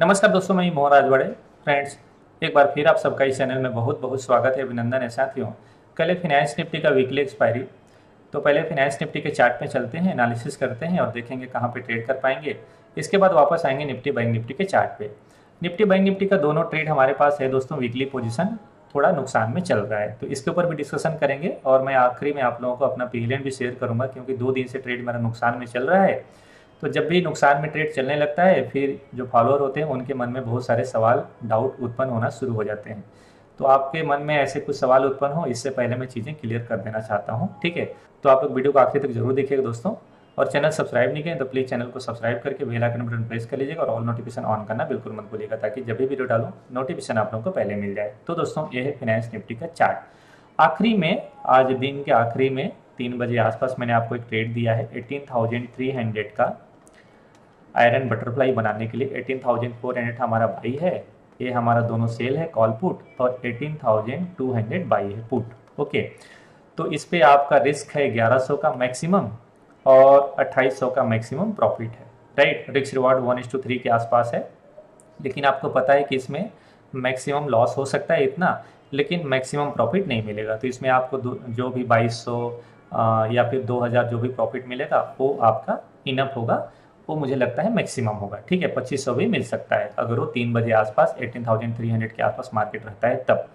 नमस्कार दोस्तों, मैं मोहन राजवाड़े। फ्रेंड्स, एक बार फिर आप सबका इस चैनल में बहुत बहुत स्वागत है, अभिनंदन है साथियों। कल है फिनांस निफ्टी का वीकली एक्सपायरी। तो पहले फिनांस निफ्टी के चार्ट में चलते हैं, एनालिसिस करते हैं और देखेंगे कहाँ पे ट्रेड कर पाएंगे। इसके बाद वापस आएंगे निफ्टी बैंक निफ्टी के चार्ट पे। निफ्टी बैंक निफ्टी का दोनों ट्रेड हमारे पास है दोस्तों। वीकली पोजीशन थोड़ा नुकसान में चल रहा है, तो इसके ऊपर भी डिस्कशन करेंगे और मैं आखिरी में आप लोगों को अपना पीएलएन भी शेयर करूंगा, क्योंकि 2 दिन से ट्रेड मेरा नुकसान में चल रहा है। तो जब भी नुकसान में ट्रेड चलने लगता है, फिर जो फॉलोअर होते हैं उनके मन में बहुत सारे सवाल, डाउट उत्पन्न होना शुरू हो जाते हैं। तो आपके मन में ऐसे कुछ सवाल उत्पन्न हो, इससे पहले मैं चीज़ें क्लियर कर देना चाहता हूँ, ठीक है। तो आप लोग वीडियो को आखिर तक जरूर देखिएगा दोस्तों। और चैनल सब्सक्राइब नहीं करें तो प्लीज़ चैनल को सब्सक्राइब करके बेल आइकन बटन प्रेस कर लीजिएगा और ऑल नोटिफिकेशन ऑन करना बिल्कुल मत भूलिएगा, ताकि जब भी वीडियो डालूँ नोटिफिकेशन आप लोगों को पहले मिल जाए। तो दोस्तों, ये है फिनांस निफ्टी का चार्ट। आखिरी में, आज दिन के आखिरी में 3 बजे आसपास मैंने आपको एक ट्रेड दिया है 18,300 का आयरन बटरफ्लाई बनाने के लिए। 18,400 हमारा बाई है, ये हमारा दोनों सेल है कॉल पुट, और 18,200 बाई है पुट। ओके, तो इस पे आपका रिस्क है 1100 का मैक्सिमम और 2800 का मैक्सिमम प्रॉफिट है, राइट। रिस्क रिवार्ड 1:3 के आसपास है, लेकिन आपको पता है कि इसमें मैक्सिमम लॉस हो सकता है इतना, लेकिन मैक्सिमम प्रॉफिट नहीं मिलेगा। तो इसमें आपको जो भी 2200 या फिर 2000 जो भी प्रॉफिट मिलेगा वो आपका इनफ होगा, वो मुझे लगता है मैक्सिमम होगा, ठीक है। 2500 भी मिल सकता है अगर वो 3 बजे आसपास 18,300 के आसपास मार्केट रहता है तब।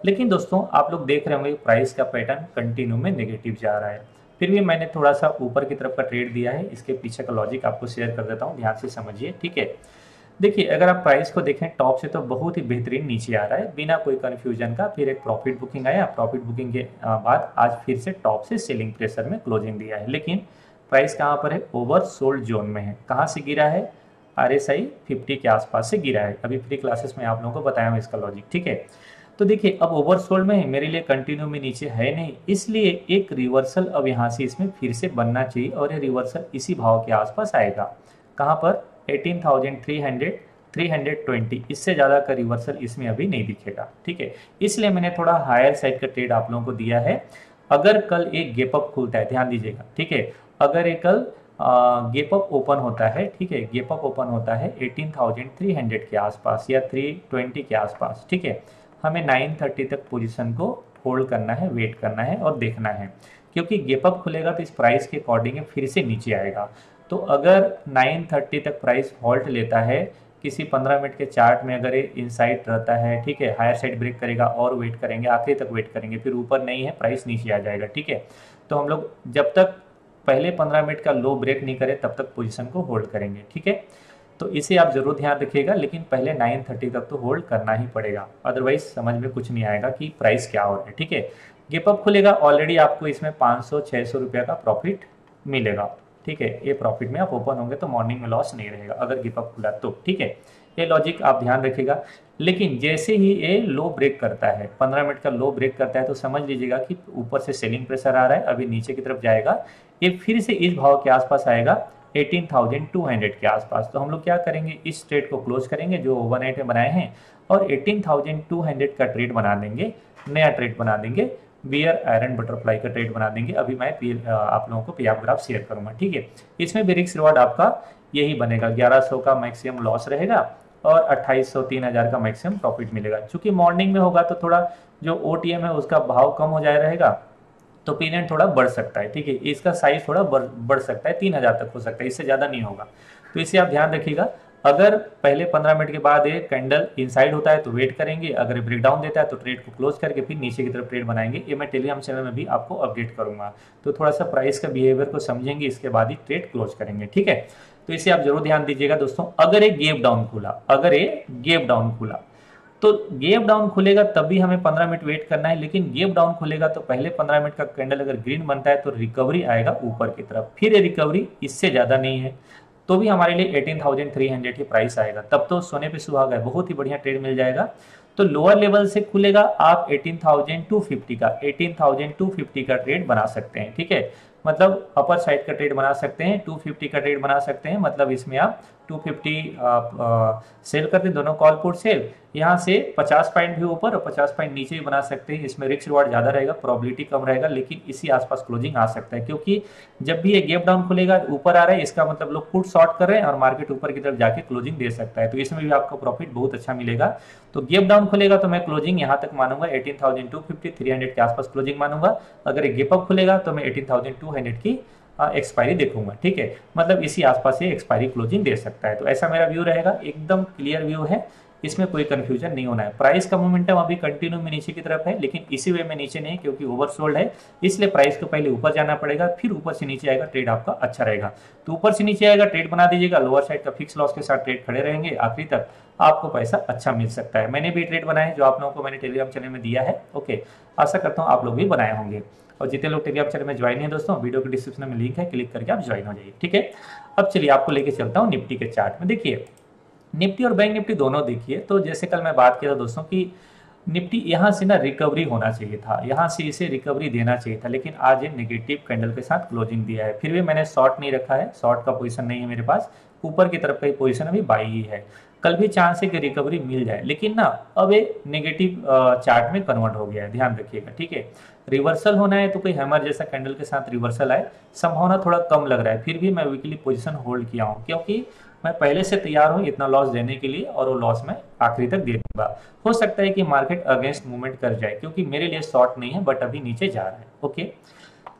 लेकिन दोस्तों, आप लोग देख रहे होंगे प्राइस का पैटर्न कंटिन्यू में नेगेटिव जा रहा है। फिर भी मैंने थोड़ा सा ऊपर की तरफ का ट्रेड दिया है, इसके पीछे का लॉजिक आपको शेयर कर देता हूँ, ध्यान से समझिए, ठीक है। देखिए, अगर आप प्राइस को देखें टॉप से तो बहुत ही बेहतरीन नीचे आ रहा है बिना कोई कंफ्यूजन का। फिर एक प्रॉफिट बुकिंग आया, प्रॉफिट बुकिंग के बाद आज फिर से टॉप से सेलिंग प्रेशर में क्लोजिंग दिया है, लेकिन प्राइस कहाँ पर है? ओवरसोल्ड जोन में है। कहाँ से गिरा है? RSI 50 के आसपास से गिरा है। अभी फ्री क्लासेस में आप लोगों को बताया हूँ इसका लॉजिक, ठीक है। तो देखिए, अब ओवरसोल्ड में है, मेरे लिए कंटिन्यू में नीचे है नहीं, इसलिए एक रिवर्सल अब यहाँ से इसमें फिर से बनना चाहिए और ये रिवर्सल इसी भाव के आसपास आएगा। कहाँ पर? 18,300, 320, इससे ज़्यादा का रिवर्सल इसमें अभी नहीं दिखेगा, ठीक है। इसलिए मैंने थोड़ा हायर साइड का ट्रेड आप लोगों को दिया है। अगर कल एक गेप अप खुलता है, ध्यान दीजिएगा, ठीक है, अगर एक कल गेप अप ओपन होता है, ठीक है, गेप अप ओपन होता है 18,300 के आसपास या 320 के आसपास, ठीक है, हमें 930 तक पोजीशन को होल्ड करना है, वेट करना है और देखना है, क्योंकि गेप अप खुलेगा तो इस प्राइस के अकॉर्डिंग फिर से नीचे आएगा। तो अगर 930 तक प्राइस हॉल्ट लेता है, किसी 15 मिनट के चार्ट में अगर ये इनसाइड रहता है, ठीक है, हायर साइड ब्रेक करेगा और वेट करेंगे, आखिरी तक वेट करेंगे, फिर ऊपर नहीं है प्राइस नीचे आ जाएगा, ठीक है। तो हम लोग जब तक पहले 15 मिनट का लो ब्रेक नहीं करे तब तक पोजीशन को होल्ड करेंगे, ठीक है। तो इसे आप जरूर ध्यान रखिएगा, लेकिन पहले 930 तक तो होल्ड करना ही पड़ेगा, अदरवाइज समझ में कुछ नहीं आएगा कि प्राइस क्या हो रहा है, ठीक है। गेप अप खुलेगा, ऑलरेडी आपको इसमें 500-600 रुपये का प्रॉफिट मिलेगा, ठीक है। ये प्रॉफिट में आप ओपन होंगे तो मॉर्निंग में लॉस नहीं रहेगा अगर गेप अप खुला तो, ठीक है। ये लॉजिक आप ध्यान रखिएगा। लेकिन जैसे ही ये लो ब्रेक करता है, 15 मिनट का लो ब्रेक करता है, तो समझ लीजिएगा कि ऊपर से सेलिंग प्रेशर आ रहा है, अभी नीचे की तरफ जाएगा, ये फिर से इस भाव के आसपास आएगा 18,200 के आसपास। तो हम लोग क्या करेंगे, इस ट्रेड को क्लोज करेंगे जो ओवरनाइट में बनाए हैं और 18,200 का ट्रेड बना देंगे, नया ट्रेड बना देंगे, बियर आयरन बटरफ्लाई का ट्रेड बना देंगे। अभी मैं आप लोगों को पीआर ग्राफ शेयर करूंगा, ठीक है। इसमें भी रिस्क रिवार्ड आपका यही बनेगा, 1100 का मैक्सिमम लॉस रहेगा और 2800 3000 का मैक्सिमम प्रॉफिट मिलेगा। चूंकि मॉर्निंग में होगा तो थोड़ा जो OTM है उसका भाव कम हो जाए रहेगा, तो पीरियड थोड़ा बढ़ सकता है, ठीक है। इसका साइज थोड़ा बढ़ सकता है, 3000 तक हो सकता है, इससे ज़्यादा नहीं होगा। तो इसे आप ध्यान रखिएगा। अगर पहले 15 मिनट के बाद ये कैंडल इनसाइड होता है तो वेट करेंगे, अगर ब्रेकडाउन देता है तो ट्रेड को क्लोज करके फिर नीचे की तरफ ट्रेड बनाएंगे। ये मैं टेलीग्राम चैनल में भी आपको अपडेट करूंगा। तो थोड़ा सा प्राइस का बिहेवियर को समझेंगे, इसके बाद ही ट्रेड क्लोज करेंगे, ठीक है। तो इसे आप जरूर ध्यान दीजिएगा दोस्तों। अगर ये गेप डाउन खुला, अगर ये गेप डाउन खुला तो गेप डाउन खुलेगा तब भी हमें 15 मिनट वेट करना है, लेकिन गेप डाउन खुलेगा तो पहले 15 मिनट का कैंडल अगर ग्रीन बनता है तो रिकवरी आएगा ऊपर की तरफ, फिर ये रिकवरी इससे ज़्यादा नहीं है तो भी हमारे लिए 18,300 की प्राइस आएगा, तब तो सोने पे सुहागा है, बहुत ही बढ़िया ट्रेड मिल जाएगा। तो लोअर लेवल से खुलेगा आप 18,250 का 18,250 का ट्रेड बना सकते हैं, ठीक है। मतलब अपर साइड का ट्रेड बना सकते हैं, 250 का ट्रेड बना सकते हैं, मतलब इसमें आप 250 आप सेल करते हैं, दोनों कॉल पुट सेल। यहाँ से 50 पॉइंट भी ऊपर और 50 पॉइंट नीचे भी बना सकते हैं। इसमें रिस्क रिवार्ड ज़्यादा रहेगा, प्रोबेबिलिटी कम रहेगा, लेकिन इसी आसपास क्लोजिंग आ सकता है, क्योंकि जब भी ये गैप डाउन खुलेगा ऊपर आ रहा है, इसका मतलब लोग पुट शॉर्ट कर रहे हैं और मार्केट ऊपर की तरफ जाके क्लोजिंग दे सकता है, तो इसमें भी आपको प्रॉफिट बहुत अच्छा मिलेगा। तो गैप डाउन खुलेगा तो मैं क्लोजिंग यहाँ तक मानूंगा 18,250 300 के आसपास क्लोजिंग मानूंगा। अगर गैप अप खुलेगा तो मैं 18,200 की एक्सपायरी देखूंगा, ठीक है। मतलब इसी आसपास ये एक्सपायरी क्लोजिंग दे सकता है। तो ऐसा मेरा व्यू रहेगा, एकदम क्लियर व्यू है, इसमें कोई कंफ्यूजन नहीं होना है। प्राइस का मोमेंटम अभी कंटिन्यू में नीचे की तरफ है, लेकिन इसी वे में नीचे नहीं, क्योंकि ओवरसोल्ड है, इसलिए प्राइस को पहले ऊपर जाना पड़ेगा, फिर ऊपर से नीचे आएगा, ट्रेड आपका अच्छा रहेगा। तो ऊपर से नीचे आएगा, ट्रेड बना दीजिएगा, लोअर साइड का फिक्स लॉस के साथ ट्रेड खड़े रहेंगे, आखिरी तक आपको पैसा अच्छा मिल सकता है। मैंने भी ट्रेड बनाए जो आप लोगों को मैंने टेलीग्राम चैनल में दिया है, ओके। आशा करता हूँ आप लोग भी बनाए होंगे, और जितने लोग टेलीग्राम चैनल में ज्वाइन है दोस्तों, वीडियो के डिस्क्रिप्शन में लिंक है, क्लिक करके आप ज्वाइन हो जाइए, ठीक है। अब चलिए आपको लेके चलता हूँ निफ्टी के चार्ट में। देखिए निफ्टी और बैंक निफ्टी दोनों देखिए, तो जैसे कल मैं बात किया था दोस्तों कि निफ्टी यहाँ से ना रिकवरी होना चाहिए था, यहाँ से इसे रिकवरी देना चाहिए था, लेकिन आज ये नेगेटिव कैंडल के साथ क्लोजिंग दिया है। फिर भी मैंने शॉर्ट नहीं रखा है, शॉर्ट का पोजीशन नहीं है मेरे पास, ऊपर की तरफ का पोजीशन अभी बाई ही है। कल भी चांस है कि रिकवरी मिल जाए, लेकिन ना अब ये नेगेटिव चार्ट में कन्वर्ट हो गया है, ध्यान रखिएगा, ठीक है। रिवर्सल होना है तो कोई हैमर जैसा कैंडल के साथ रिवर्सल आए, संभावना थोड़ा कम लग रहा है। फिर भी मैं वीकली पोजीशन होल्ड किया हूँ, क्योंकि मैं पहले से तैयार हूँ इतना लॉस देने के लिए, और वो लॉस मैं आखिरी तक दे दूंगा। हो सकता है कि मार्केट अगेंस्ट मूवमेंट कर जाए, क्योंकि मेरे लिए शॉर्ट नहीं है, बट अभी नीचे जा रहा है, ओके।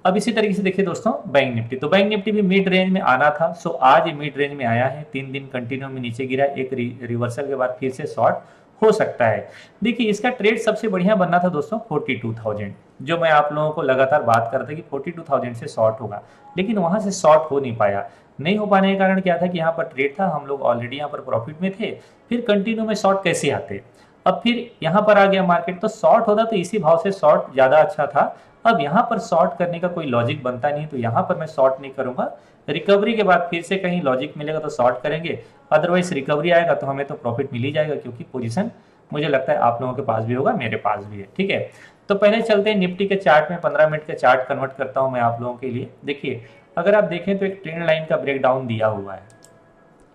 अब इसी तरीके से देखिए दोस्तों बैंक निफ्टी, तो बैंक निफ्टी भी मिड रेंज में आना था, सो आज ये मिड रेंज में आया है, 3 दिन कंटिन्यू में नीचे गिरा, एक रिवर्सल के बाद फिर से शॉर्ट हो सकता है। देखिए इसका ट्रेड सबसे बढ़िया बनना था दोस्तों 42,000, जो मैं आप लोगों को लगातार बात कर रहा था कि 42,000 से शॉर्ट होगा, लेकिन वहां से शॉर्ट हो नहीं पाया। नहीं हो पाने के कारण क्या था कि यहाँ पर ट्रेड था, हम लोग ऑलरेडी यहाँ पर प्रॉफिट में थे, फिर कंटिन्यू में शॉर्ट कैसे आते। अब फिर यहाँ पर आ गया मार्केट, तो शॉर्ट होता तो इसी भाव से शॉर्ट ज्यादा अच्छा था। अब यहाँ पर शॉर्ट करने का कोई लॉजिक बनता नहीं, तो यहाँ पर मैं शॉर्ट नहीं करूंगा। रिकवरी के बाद फिर से कहीं लॉजिक मिलेगा तो शॉर्ट करेंगे, अदरवाइज रिकवरी आएगा तो हमें तो प्रॉफिट मिल ही जाएगा, क्योंकि पोजीशन मुझे लगता है आप लोगों के पास भी होगा, मेरे पास भी है, ठीक है। तो पहले चलते हैं निफ्टी के चार्ट में, 15 मिनट का चार्ट कन्वर्ट करता हूं मैं आप लोगों के लिए। देखिए अगर आप देखें तो एक ट्रेंड लाइन का ब्रेक डाउन दिया हुआ है,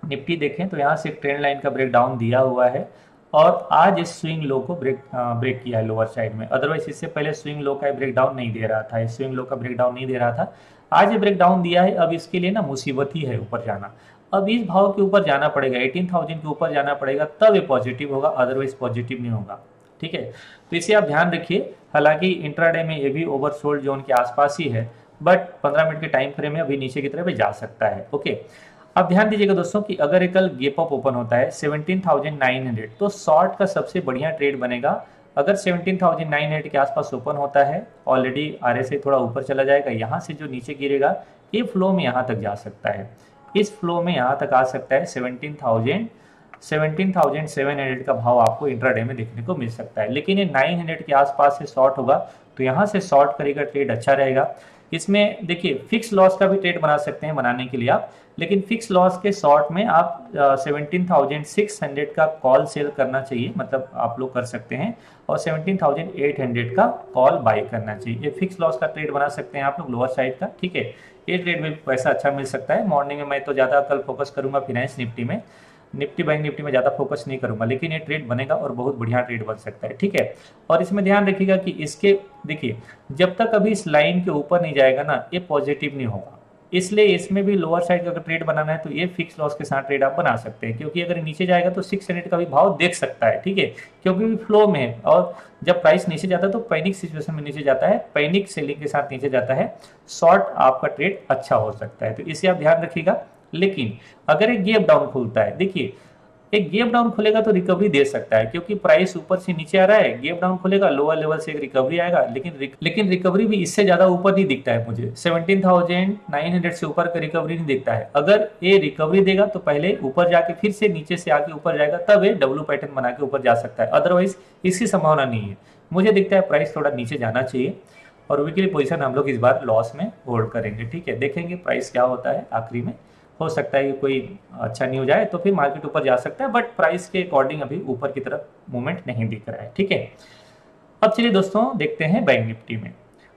निफ्टी देखें तो यहाँ से एक ट्रेंड लाइन का ब्रेक डाउन दिया हुआ है, और आज इस स्विंग लो को ब्रेक किया है लोअर साइड में। अदरवाइज इससे पहले स्विंग लो का ब्रेक डाउन नहीं दे रहा था, स्विंग लो का ब्रेक डाउन नहीं दे रहा था, आज ये ब्रेक डाउन दिया है। अब इसके लिए ना मुसीबत ही है ऊपर जाना, अब इस भाव के ऊपर जाना पड़ेगा, 18,000 के ऊपर जाना पड़ेगा, तब ये पॉजिटिव होगा, अदरवाइज पॉजिटिव नहीं होगा, ठीक है। तो इसे आप ध्यान रखिए। हालांकि इंट्राडे में ये भी ओवरसोल्ड जोन के आसपास ही है, बट 15 मिनट के टाइम फ्रेम में अभी नीचे की तरफ जा सकता है, ओके। अब ध्यान दीजिएगा दोस्तों कि अगर कल गैप अप ओपन होता है 17,900, तो शॉर्ट का सबसे बढ़िया ट्रेड बनेगा। अगर 17,900 के आसपास ओपन होता है, ऑलरेडी RSI थोड़ा ऊपर चला जाएगा, यहाँ से जो नीचे गिरेगा ये फ्लो में यहाँ तक जा सकता है, इस फ्लो में यहाँ तक आ सकता है। 17,700 का भाव आपको इंट्राडे में देखने को मिल सकता है, लेकिन ये 900 के आसपास से शॉर्ट होगा, तो यहाँ से शॉर्ट करेगा, ट्रेड अच्छा रहेगा। इसमें देखिए फिक्स लॉस का भी ट्रेड बना सकते हैं, बनाने के लिए आप, लेकिन फिक्स लॉस के शॉर्ट में आप 17,600 का कॉल सेल करना चाहिए, मतलब आप लोग कर सकते हैं, और 17,800 का कॉल बाई करना चाहिए। ये फिक्स लॉस का ट्रेड बना सकते हैं आप लोग लोअर साइड का, ठीक है। ये ट्रेड में पैसा अच्छा मिल सकता है। मॉर्निंग में मैं तो ज़्यादा कल फोकस करूंगा फिनेंस निफ्टी में, निफ्टी बैंक निफ्टी में ज़्यादा फोकस नहीं करूंगा, लेकिन ये ट्रेड बनेगा और बहुत बढ़िया ट्रेड बन सकता है, ठीक है। और इसमें ध्यान रखिएगा कि इसके देखिए जब तक अभी इस लाइन के ऊपर नहीं जाएगा ना, ये पॉजिटिव नहीं होगा, इसलिए इसमें भी लोअर साइड का अगर ट्रेड बनाना है तो ये फिक्स लॉस के साथ ट्रेड आप बना सकते हैं, क्योंकि अगर नीचे जाएगा तो 600 का भी भाव देख सकता है, ठीक है, क्योंकि फ्लो में है। और जब प्राइस नीचे जाता है तो पैनिक सिचुएशन में नीचे जाता है, पैनिक सेलिंग के साथ नीचे जाता है, शॉर्ट आपका ट्रेड अच्छा हो सकता है, तो इसे आप ध्यान रखिएगा। लेकिन अगर एक गैप डाउन खुलता है, देखिए एक गैप डाउन खुलेगा तो रिकवरी दे सकता है, क्योंकि प्राइस ऊपर से नीचे आ रहा है, गैप डाउन खुलेगा, लोअर लेवल से एक रिकवरी आएगा, लेकिन रिकवरी भी इससे ज्यादा ऊपर नहीं दिखता है मुझे, 17,900 से ऊपर का रिकवरी नहीं दिखता है। अगर ये रिकवरी देगा तो पहले ऊपर जाके फिर से नीचे से आके ऊपर जाएगा, तब ये डब्ल्यू पैटर्न बना के ऊपर जा सकता है, अदरवाइज इसकी संभावना नहीं है। मुझे दिखता है प्राइस थोड़ा नीचे जाना चाहिए, और वीकली पोजीशन हम लोग इस बार लॉस में होल्ड करेंगे, ठीक है। देखेंगे प्राइस क्या होता है आखिरी में, हो सकता है कि कोई अच्छा नहीं हो जाए तो फिर मार्केट ऊपर जा सकता है, बट प्राइस के अकॉर्डिंग अभी ऊपर की तरफ मूवमेंट नहीं दिख रहा है, ठीक है। अब चलिए दोस्तों देखते हैं बैंक निफ्टी में।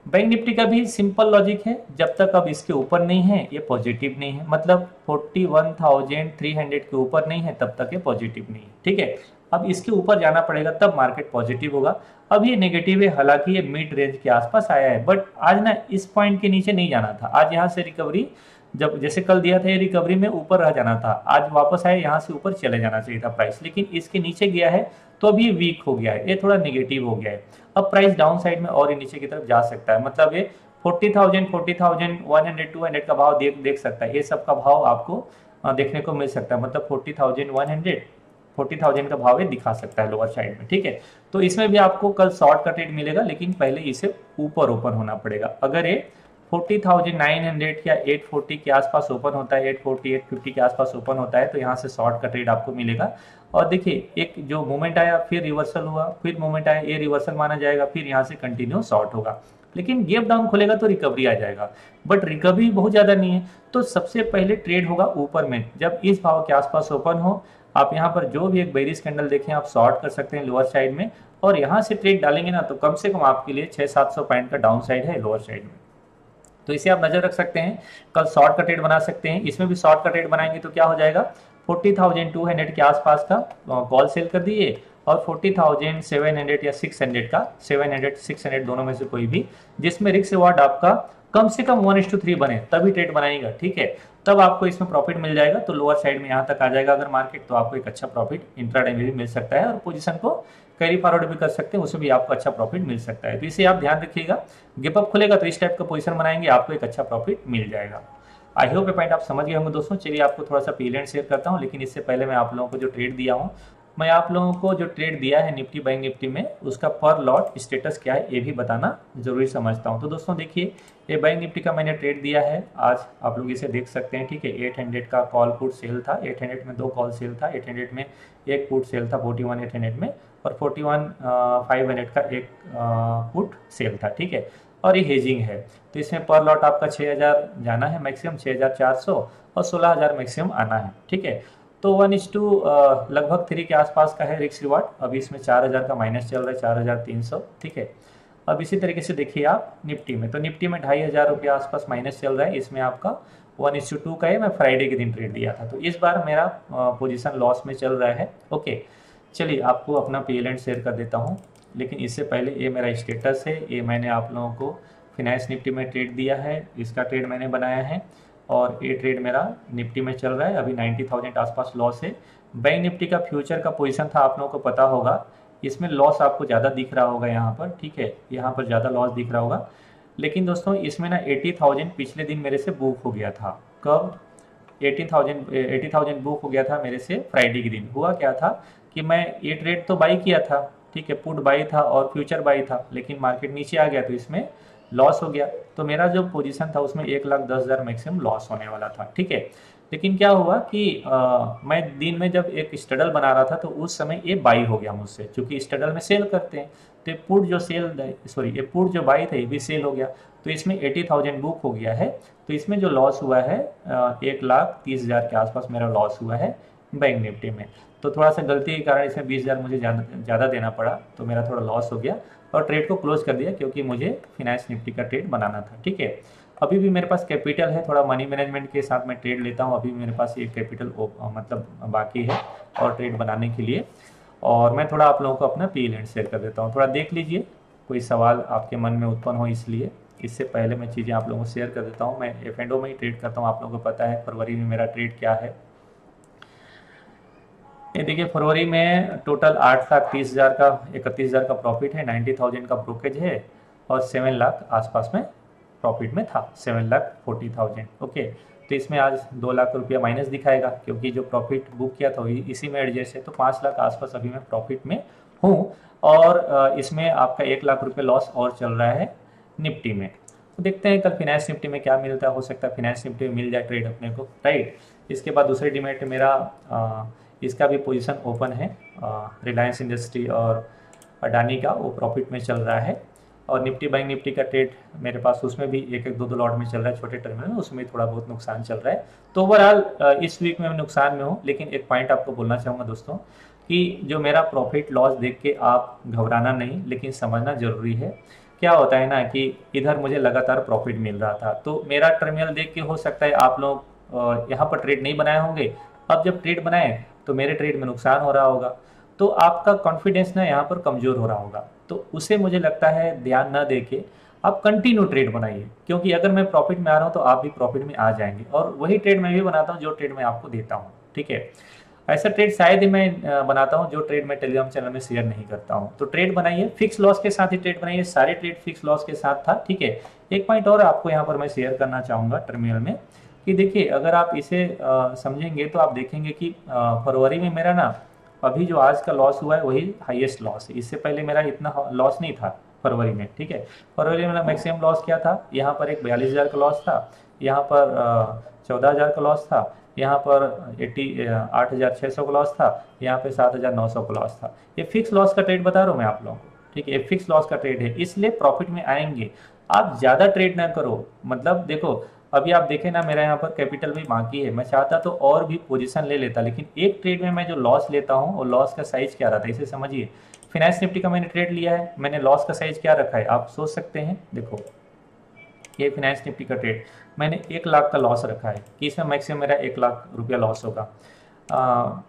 बैंक निफ्टी का भी सिंपल लॉजिक है, जब तक अब इसके ऊपर नहीं है ये पॉजिटिव नहीं है, मतलब 41,300 के ऊपर नहीं है तब तक ये पॉजिटिव नहीं है, ठीक है। अब इसके ऊपर जाना पड़ेगा तब मार्केट पॉजिटिव होगा। अब ये नेगेटिव है, हालांकि ये मिड रेंज के आसपास आया है, बट आज ना इस पॉइंट के नीचे नहीं जाना था। आज यहाँ से रिकवरी, जब जैसे कल दिया था ये रिकवरी में ऊपर रह जाना था, आज वापस आया यहाँ से ऊपर चले जाना चाहिए था प्राइस, लेकिन इसके नीचे गया है तो अभी वीक हो गया है, ये थोड़ा नेगेटिव हो गया है। अब प्राइस डाउन साइड में और नीचे की तरफ जा सकता है, मतलब ये 40,000, 40,100, 200 का भाव देख सकता है। ये सब का भाव आपको देखने को मिल सकता है, मतलब 40,100, 40,000 का भाव ये दिखा सकता है लोअर साइड में, ठीक है। तो इसमें भी आपको कल शॉर्ट का ट्रेड मिलेगा, लेकिन पहले इसे ऊपर ओपन होना पड़ेगा। अगर ये 40,900 या 840 के आसपास ओपन होता है, 840, 850 के आसपास ओपन होता है, तो यहाँ से शॉर्ट का ट्रेड आपको मिलेगा। और देखिए एक जो मूवमेंट आया, फिर रिवर्सल हुआ, फिर मूवमेंट आया, ये रिवर्सल माना जाएगा, फिर यहाँ से कंटिन्यू शॉर्ट होगा, लेकिन गैप डाउन खुलेगा तो रिकवरी आ जाएगा, बट रिकवरी बहुत ज़्यादा नहीं है। तो सबसे पहले ट्रेड होगा ऊपर में, जब इस भाव के आसपास ओपन हो, आप यहाँ पर जो भी एक बेरिश कैंडल देखें आप शॉर्ट कर सकते हैं लोअर साइड में, और यहाँ से ट्रेड डालेंगे ना तो कम से कम आपके लिए 600-700 पॉइंट का डाउन साइड है लोअर साइड में। तो इसे आप नजर रख सकते हैं, कल शॉर्ट का ट्रेड बना सकते हैं। इसमें भी शॉर्ट का ट्रेड बनाएंगे तो क्या हो जाएगा, 40,200 के आसपास का कॉल सेल कर दिए, और 40,700 या 600 का, 700 600 दोनों में से कोई भी, जिसमें रिस्क रिवार्ड आपका कम से कम 1:3 बने तभी ट्रेड बनाएगा, ठीक है। तब आपको इसमें प्रॉफिट मिल जाएगा। तो लोअर साइड में यहाँ तक आ जाएगा अगर मार्केट, तो आपको एक अच्छा प्रॉफिट इंट्राडे में भी मिल सकता है, और पोजीशन को कैरी फॉरवर्ड भी कर सकते हैं, उसमें भी आपको अच्छा प्रॉफिट मिल सकता है। तो इसे आप ध्यान रखिएगा, गैप अप खुलेगा तो इस टाइप का पोजीशन बनाएंगे, आपको एक अच्छा प्रॉफिट मिल जाएगा। आई होप ये पॉइंट आप समझ गए होंगे दोस्तों। चलिए आपको थोड़ा सा पीलेंट शेयर करता हूँ, लेकिन इससे पहले मैं आप लोगों को जो ट्रेड दिया हूँ, मैं आप लोगों को जो ट्रेड दिया है निफ्टी बैंक निफ्टी में, उसका पर लॉट स्टेटस क्या है ये भी बताना जरूरी समझता हूँ। तो दोस्तों देखिए, ये बैंक निफ्टी का मैंने ट्रेड दिया है, आज आप लोग इसे देख सकते हैं, ठीक है। 800 का कॉल पुट सेल था, 800 में 2 कॉल सेल था, 800 में एक पुट सेल था 41,800 में, और 41,500 का एक पुट सेल था, ठीक है। और ये हेजिंग है, तो इसमें पर लॉट आपका 6,000 जाना है मैक्सिमम, 6,400, और 16,000 मैक्सिमम आना है, ठीक है। तो 1:2 लगभग 3 के आसपास का है रिस्क रिवार्ड। अभी इसमें 4,000 का माइनस चल रहा है, 4,300, ठीक है। अब इसी तरीके से देखिए आप निफ्टी में, तो निफ्टी में 2,500 रुपये आसपास माइनस चल रहा है, इसमें आपका 1:2 का है। मैं फ्राइडे के दिन ट्रेड दिया था, तो इस बार मेरा पोजीशन लॉस में चल रहा है, ओके। चलिए आपको अपना पीएल शेयर कर देता हूँ, लेकिन इससे पहले ये मेरा स्टेटस है, ये मैंने आप लोगों को फिनांस निफ्टी में ट्रेड दिया है, इसका ट्रेड मैंने बनाया है, और ये ट्रेड मेरा निफ्टी में चल रहा है। अभी 90,000 आसपास लॉस है। बैंक निफ्टी का फ्यूचर का पोजीशन था, आप लोगों को पता होगा, इसमें लॉस आपको ज़्यादा दिख रहा होगा यहाँ पर, ठीक है, यहाँ पर ज़्यादा लॉस दिख रहा होगा। लेकिन दोस्तों इसमें ना 80,000 पिछले दिन मेरे से बुक हो गया था। कब? 80,000 बुक हो गया था मेरे से फ्राइडे के दिन। हुआ क्या था कि मैं ये ट्रेड तो बाई किया था, ठीक है, पुट बाई था और फ्यूचर बाई था, लेकिन मार्केट नीचे आ गया तो इसमें लॉस हो गया। तो मेरा जो पोजीशन था उसमें 1,10,000 मैक्सिमम लॉस होने वाला था, ठीक है। लेकिन क्या हुआ कि मैं दिन में जब एक स्टडल बना रहा था तो उस समय ये बाई हो गया मुझसे, क्योंकि स्टडल में सेल करते हैं, तो पुट जो ये पुट जो बाई था ये भी सेल हो गया, तो इसमें 80,000 बुक हो गया है। तो इसमें जो लॉस हुआ है 1,30,000 के आसपास मेरा लॉस हुआ है बैंक निफ्टी में। तो थोड़ा सा गलती के कारण इसमें 20,000 मुझे ज़्यादा देना पड़ा, तो मेरा थोड़ा लॉस हो गया और ट्रेड को क्लोज कर दिया, क्योंकि मुझे फिनांस निफ्टी का ट्रेड बनाना था, ठीक है। अभी भी मेरे पास कैपिटल है, थोड़ा मनी मैनेजमेंट के साथ मैं ट्रेड लेता हूँ, अभी मेरे पास ये कैपिटल मतलब बाकी है और ट्रेड बनाने के लिए। और मैं थोड़ा आप लोगों को अपना पीएल शेयर कर देता हूँ, थोड़ा देख लीजिए, कोई सवाल आपके मन में उत्पन्न हो, इसलिए इससे पहले मैं चीज़ें आप लोगों को शेयर कर देता हूँ। मैं F&O में ही ट्रेड करता हूँ, आप लोगों को पता है फरवरी में मेरा ट्रेड क्या है। ये देखिए फरवरी में टोटल 8,30,000 का 31,000 का प्रॉफिट है, 90,000 का ब्रोकेज है, और 7 लाख आसपास में प्रॉफिट में था, 7,40,000, ओके। तो इसमें आज 2 लाख रुपया माइनस दिखाएगा, क्योंकि जो प्रॉफिट बुक किया था इसी में एडजस्ट है, तो 5 लाख आसपास अभी मैं प्रॉफिट में हूँ। और इसमें आपका 1 लाख रुपये लॉस और चल रहा है निफ्टी में। तो देखते हैं कल फिनांस निफ्टी में क्या मिलता है, हो सकता है फिनांस निफ्टी में मिल जाए ट्रेड अपने को, राइट। इसके बाद दूसरे डिमेट मेरा इसका भी पोजीशन ओपन है, रिलायंस इंडस्ट्री और अडानी का, वो प्रॉफिट में चल रहा है। और निफ्टी बैंक निफ्टी का ट्रेड मेरे पास उसमें भी 1-2 लॉट में चल रहा है, छोटे टर्मिनल में, उसमें थोड़ा बहुत नुकसान चल रहा है। तो ओवरऑल इस वीक में मैं नुकसान में हूँ। लेकिन एक पॉइंट आपको बोलना चाहूँगा दोस्तों, कि जो मेरा प्रॉफिट लॉस देख के आप घबराना नहीं, लेकिन समझना जरूरी है क्या होता है ना कि इधर मुझे लगातार प्रॉफिट मिल रहा था, तो मेरा टर्मिनल देख के हो सकता है आप लोग यहाँ पर ट्रेड नहीं बनाए होंगे। अब जब ट्रेड बनाए तो मेरे ट्रेड में नुकसान हो रहा होगा, तो आपका कॉन्फिडेंस ना यहाँ पर कमज़ोर हो रहा होगा। तो उसे मुझे लगता है ध्यान न दे के आप कंटिन्यू ट्रेड बनाइए, क्योंकि अगर मैं प्रॉफिट में आ रहा हूँ तो आप भी प्रॉफिट में आ जाएंगे। और वही ट्रेड मैं भी बनाता हूँ जो ट्रेड मैं आपको देता हूँ, ठीक है। ऐसा ट्रेड शायद ही मैं बनाता हूँ जो ट्रेड मैं टेलीग्राम चैनल में शेयर नहीं करता हूँ। तो ट्रेड बनाइए, फिक्स लॉस के साथ ही ट्रेड बनाइए। सारे ट्रेड फिक्स लॉस के साथ था, ठीक है। एक पॉइंट और आपको यहाँ पर मैं शेयर करना चाहूँगा टर्मिनल में, कि देखिए अगर आप इसे समझेंगे तो आप देखेंगे कि फरवरी में मेरा ना अभी जो आज का लॉस हुआ है वही हाईएस्ट लॉस है। इससे पहले मेरा इतना लॉस नहीं था फरवरी में, ठीक है। फरवरी में मेरा मैक्सिमम लॉस क्या था, यहाँ पर एक 42,000 का लॉस था, यहाँ पर 14,000 का लॉस था, यहाँ पर 8,600 का लॉस था, यहाँ पे 7,900 का लॉस था। ये फिक्स लॉस का ट्रेड बता रहा हूँ मैं आप लोगों को, ठीक है। ये फिक्स लॉस का ट्रेड है, इसलिए प्रॉफिट में आएंगे। आप ज़्यादा ट्रेड ना करो, मतलब देखो अभी आप देखें ना मेरा यहाँ पर कैपिटल भी बाकी है। मैं चाहता तो और भी पोजीशन ले लेता, लेकिन एक ट्रेड में मैं जो लॉस लेता हूँ और लॉस का साइज क्या रहता है इसे समझिए। फिनांस निफ्टी का मैंने ट्रेड लिया है, मैंने लॉस का साइज क्या रखा है आप सोच सकते हैं। देखो ये फिनांस निफ्टी का ट्रेड मैंने 1 लाख का लॉस रखा है कि इसमें मैक्सिमम मेरा 1 लाख रुपया लॉस होगा।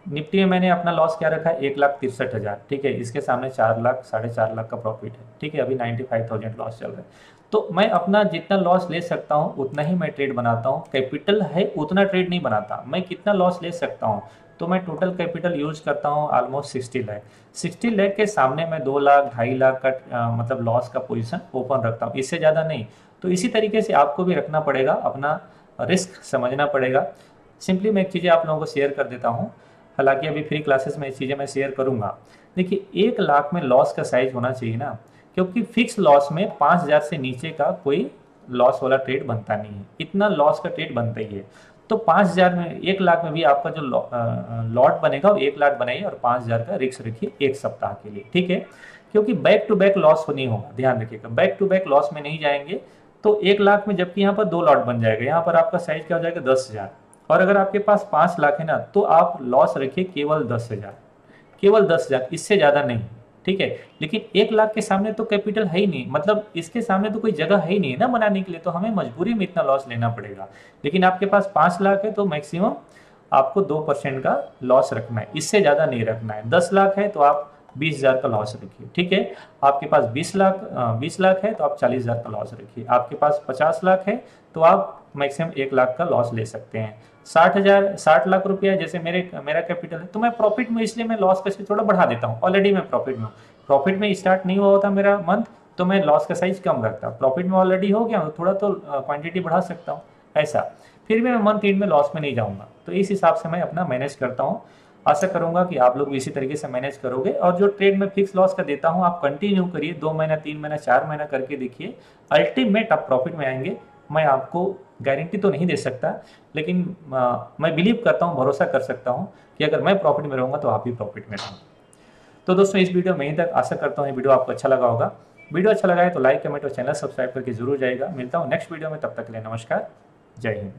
निफ्टी में मैंने अपना लॉस क्या रखा है 1,63,000, ठीक है। इसके सामने 4 लाख 4.5 लाख का प्रॉफिट है, ठीक है। अभी 95,000 लॉस चल रहा है। तो मैं अपना जितना लॉस ले सकता हूँ उतना ही मैं ट्रेड बनाता हूँ। कैपिटल है उतना ट्रेड नहीं बनाता। मैं कितना लॉस ले सकता हूँ, तो मैं टोटल कैपिटल यूज करता हूँ ऑलमोस्ट 60 लाख। 60 लाख के सामने मैं 2 लाख 2.5 लाख का मतलब लॉस का पोजीशन ओपन रखता हूँ, इससे ज़्यादा नहीं। तो इसी तरीके से आपको भी रखना पड़ेगा, अपना रिस्क समझना पड़ेगा। सिंपली मैं एक चीज़ें आप लोगों को शेयर कर देता हूँ, हालांकि अभी फ्री क्लासेस में ये चीज़ें मैं शेयर करूँगा। देखिए 1 लाख में लॉस का साइज होना चाहिए ना, क्योंकि फिक्स लॉस में 5,000 से नीचे का कोई लॉस वाला ट्रेड बनता नहीं है। इतना लॉस का ट्रेड बनता ही है। तो 5,000 में 1 लाख में भी आपका जो लॉट बनेगा वो 1 लाख बनाइए और 5,000 का रिस्क रखिए 1 सप्ताह के लिए, ठीक है। क्योंकि बैक टू बैक लॉस नहीं होगा, ध्यान रखिएगा। बैक टू बैक लॉस में नहीं जाएंगे। तो 1 लाख में जबकि यहाँ पर 2 लॉट बन जाएगा, यहाँ पर आपका साइज क्या हो जाएगा 10,000। और अगर आपके पास 5 लाख है ना, तो आप लॉस रखिए केवल 10,000, केवल 10,000, इससे ज़्यादा नहीं, ठीक है। लेकिन 1 लाख के सामने तो कैपिटल है ही नहीं, मतलब इसके सामने तो कोई जगह है ही नहीं है ना बनाने के लिए, तो हमें मजबूरी में इतना लॉस लेना पड़ेगा। लेकिन आपके पास 5 लाख है तो मैक्सिमम आपको 2% का लॉस रखना है, इससे ज़्यादा नहीं रखना है। 10 लाख है तो आप 20,000 का लॉस रखिए, ठीक है। आपके पास 20 लाख है तो आप 40,000 का लॉस रखिए। आपके पास 50 लाख है तो आप मैक्सिमम 1 लाख का लॉस ले सकते हैं। 60 लाख रुपया जैसे मेरा कैपिटल है, तो मैं प्रॉफिट में, इसलिए मैं लॉस का साइज थोड़ा बढ़ा देता हूँ। ऑलरेडी मैं प्रॉफिट में हूँ, प्रॉफिट में स्टार्ट नहीं हुआ होता मेरा मंथ, तो मैं लॉस का साइज कम रखता। प्रॉफिट में ऑलरेडी हो गया, थोड़ा तो क्वांटिटी बढ़ा सकता हूँ ऐसा। फिर भी मैं मंथ एंड में लॉस में नहीं जाऊँगा। तो इस हिसाब से मैं अपना मैनेज करता हूँ। आशा करूंगा कि आप लोग भी इसी तरीके से मैनेज करोगे। और जो ट्रेड में फिक्स लॉस का देता हूँ आप कंटिन्यू करिए, 2 महीना 3 महीना 4 महीना करके देखिए, अल्टीमेट आप प्रॉफिट में आएंगे। मैं आपको गारंटी तो नहीं दे सकता, लेकिन मैं बिलीव करता हूँ, भरोसा कर सकता हूँ कि अगर मैं प्रॉफिट में रहूँगा तो आप भी प्रॉफिट में रहेंगे। तो दोस्तों इस वीडियो में यहीं तक। आशा करता हूँ ये वीडियो आपको अच्छा लगा होगा। वीडियो अच्छा लगा है तो लाइक कमेंट और चैनल सब्सक्राइब करके जरूर जाएगा। मिलता हूँ नेक्स्ट वीडियो में, तब तक के लिए नमस्कार, जय हिंद।